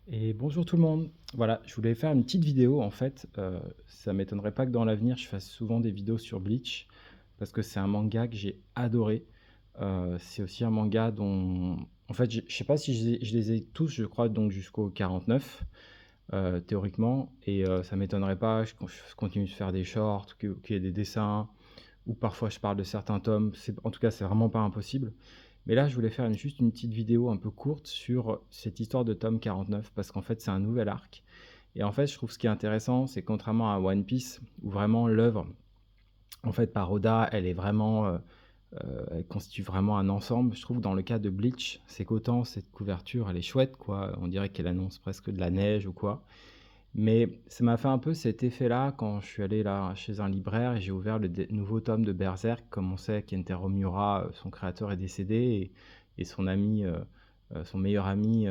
Et bonjour tout le monde. Voilà, je voulais faire une petite vidéo en fait. Ça m'étonnerait pas que dans l'avenir je fasse souvent des vidéos sur Bleach parce que c'est un manga que j'ai adoré. C'est aussi un manga dont, en fait, je sais pas si je les ai tous, je crois, donc jusqu'au 49 théoriquement. Et ça m'étonnerait pas quand je continue de faire des shorts, qu'il y ait des dessins, ou parfois je parle de certains tomes. En tout cas, c'est vraiment pas impossible. Mais là, je voulais faire juste une petite vidéo un peu courte sur cette histoire de tome 49, parce qu'en fait, c'est un nouvel arc. Et en fait, je trouve ce qui est intéressant, c'est contrairement à One Piece, où vraiment l'œuvre, en fait, par Oda, elle constitue vraiment un ensemble. Je trouve que dans le cas de Bleach, c'est qu'autant cette couverture, elle est chouette, quoi. On dirait qu'elle annonce presque de la neige ou quoi. Mais ça m'a fait un peu cet effet-là quand je suis allé là chez un libraire et j'ai ouvert le nouveau tome de Berserk. Comme on sait, Kentaro Miura, son créateur, est décédé et son ami, son meilleur ami,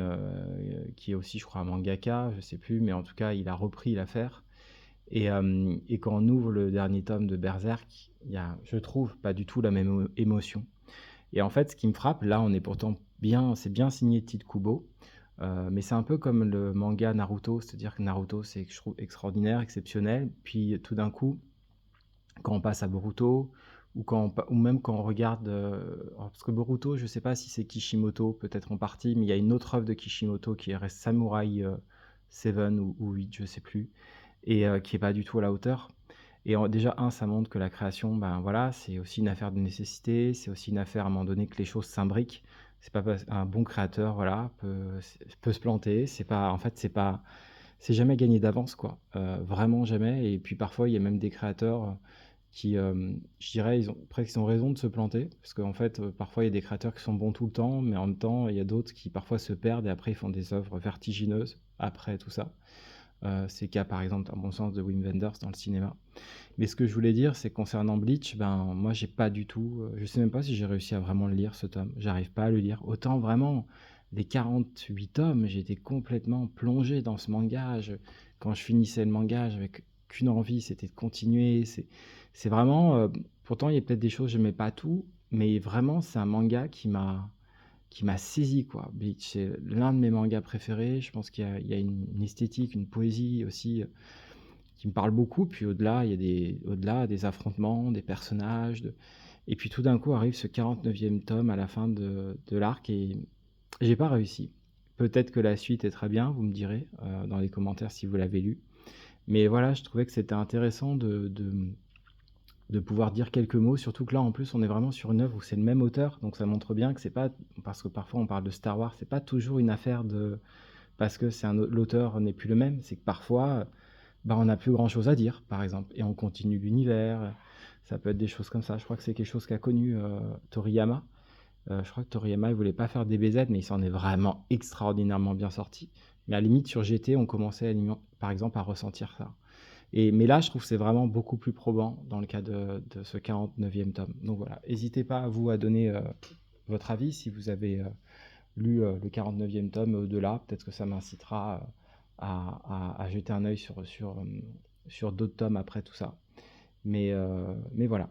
qui est aussi, je crois, un mangaka, je sais plus, mais en tout cas, il a repris l'affaire. Et quand on ouvre le dernier tome de Berserk, il y a, je trouve, pas du tout la même émotion. Et en fait, ce qui me frappe, là, on est pourtant bien, c'est bien signé Tite Kubo, mais c'est un peu comme le manga Naruto, c'est-à-dire que Naruto, c'est, je trouve, extraordinaire, exceptionnel. Puis tout d'un coup, quand on passe à Boruto, ou même quand on regarde, parce que Boruto, je ne sais pas si c'est Kishimoto, peut-être en partie, mais il y a une autre œuvre de Kishimoto qui reste Samurai 7 ou 8, je ne sais plus, et qui est pas du tout à la hauteur. Et déjà, ça montre que la création, ben voilà, c'est aussi une affaire de nécessité, c'est aussi une affaire à un moment donné que les choses s'imbriquent. C'est pas un bon créateur, voilà, peut se planter. C'est pas, en fait, c'est jamais gagné d'avance, quoi. Vraiment jamais. Et puis parfois, il y a même des créateurs qui, je dirais, ils ont raison de se planter, parce qu'en fait, parfois, il y a des créateurs qui sont bons tout le temps, mais en même temps, il y a d'autres qui parfois se perdent et après, ils font des œuvres vertigineuses après tout ça. C'est le cas, par exemple, à mon sens, de Wim Wenders dans le cinéma. Mais ce que je voulais dire, c'est concernant Bleach, ben moi j'ai pas du tout, je sais même pas si j'ai réussi à vraiment le lire ce tome. J'arrive pas à le lire. Autant vraiment les 48 tomes, j'étais complètement plongé dans ce manga. Quand je finissais le manga, j'avais qu'une envie, c'était de continuer. C'est vraiment, pourtant il y a peut-être des choses, je n'aimais pas tout, mais vraiment c'est un manga qui m'a saisi, quoi. Bleach, c'est l'un de mes mangas préférés. Je pense qu'il y a une esthétique, une poésie aussi qui me parle beaucoup. Puis au-delà, il y a au-delà des affrontements, des personnages. Et puis tout d'un coup arrive ce 49e tome à la fin de l'arc et j'ai pas réussi. Peut-être que la suite est très bien, vous me direz dans les commentaires si vous l'avez lu. Mais voilà, je trouvais que c'était intéressant de pouvoir dire quelques mots, surtout que là en plus on est vraiment sur une œuvre où c'est le même auteur, donc ça montre bien que c'est pas, parce que parfois on parle de Star Wars, c'est pas toujours une affaire de parce que l'auteur n'est plus le même, c'est que parfois bah, on n'a plus grand chose à dire, par exemple, et on continue l'univers. Ça peut être des choses comme ça. Je crois que c'est quelque chose qu'a connu Toriyama. Je crois que Toriyama, il voulait pas faire des BZ, mais il s'en est vraiment extraordinairement bien sorti. Mais à la limite, sur GT, on commençait, par exemple, à ressentir ça. Mais là, je trouve que c'est vraiment beaucoup plus probant dans le cas de ce 49e tome. Donc voilà, n'hésitez pas à vous à donner votre avis si vous avez lu le 49e tome au-delà. Peut-être que ça m'incitera à jeter un œil sur d'autres tomes après tout ça. Mais voilà.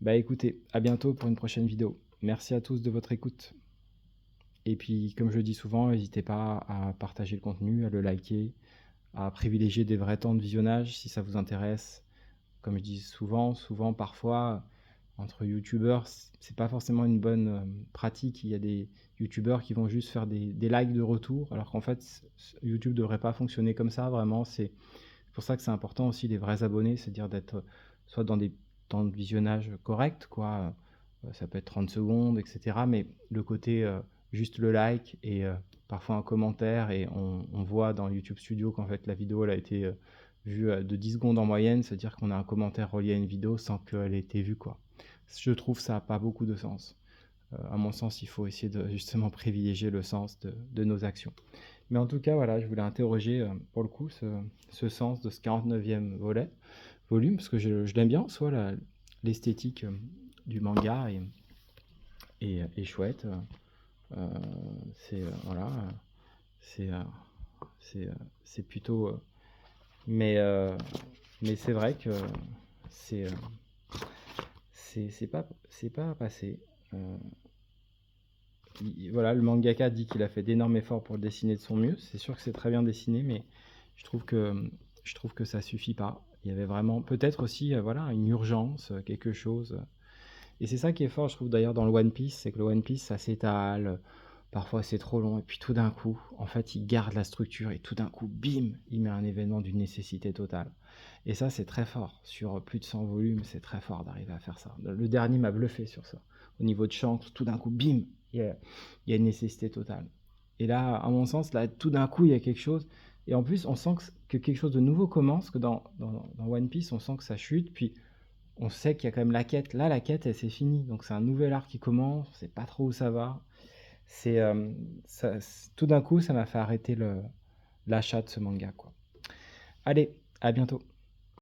Bah écoutez, à bientôt pour une prochaine vidéo. Merci à tous de votre écoute. Et puis, comme je le dis souvent, n'hésitez pas à partager le contenu, à le liker, à privilégier des vrais temps de visionnage si ça vous intéresse. Comme je dis souvent, parfois, entre youtubeurs, c'est pas forcément une bonne pratique. Il y a des youtubeurs qui vont juste faire des likes de retour, alors qu'en fait, YouTube devrait pas fonctionner comme ça, vraiment. C'est pour ça que c'est important aussi les vrais abonnés, c'est-à-dire d'être soit dans des temps de visionnage corrects, quoi. Ça peut être 30 secondes, etc. Mais le côté juste le like et parfois un commentaire, et on voit dans YouTube Studio qu'en fait la vidéo elle a été vue de 10 secondes en moyenne, c'est-à-dire qu'on a un commentaire relié à une vidéo sans qu'elle ait été vue, quoi. Je trouve ça n'a pas beaucoup de sens. À mon sens, il faut essayer de justement privilégier le sens de nos actions. Mais en tout cas, voilà, je voulais interroger pour le coup ce sens de ce 49e volume, parce que je l'aime bien, soit l'esthétique du manga est chouette. Euh, voilà, c'est euh, c'est plutôt. Mais, euh, mais c'est vrai que c'est c'est pas passé. Euh, voilà, le mangaka dit qu'il a fait d'énormes efforts pour le dessiner de son mieux. C'est sûr que c'est très bien dessiné, mais je trouve que ça suffit pas. Il y avait vraiment peut-être aussi, voilà, une urgence, quelque chose. Et c'est ça qui est fort, je trouve d'ailleurs dans le One Piece, c'est que le One Piece, ça s'étale, parfois c'est trop long, et puis tout d'un coup, en fait, il garde la structure, et tout d'un coup, bim, il met un événement d'une nécessité totale. Et ça, c'est très fort. Sur plus de 100 volumes, c'est très fort d'arriver à faire ça. Le dernier m'a bluffé sur ça. Au niveau de Shanks, tout d'un coup, bim, il y a une nécessité totale. Et là, à mon sens, là, tout d'un coup, il y a quelque chose. Et en plus, on sent que quelque chose de nouveau commence, que dans One Piece, on sent que ça chute, puis on sait qu'il y a quand même la quête. Là, la quête, elle c'est fini. Donc c'est un nouvel arc qui commence. On sait pas trop où ça va. C'est tout d'un coup, ça m'a fait arrêter l'achat de ce manga, quoi. Allez, à bientôt.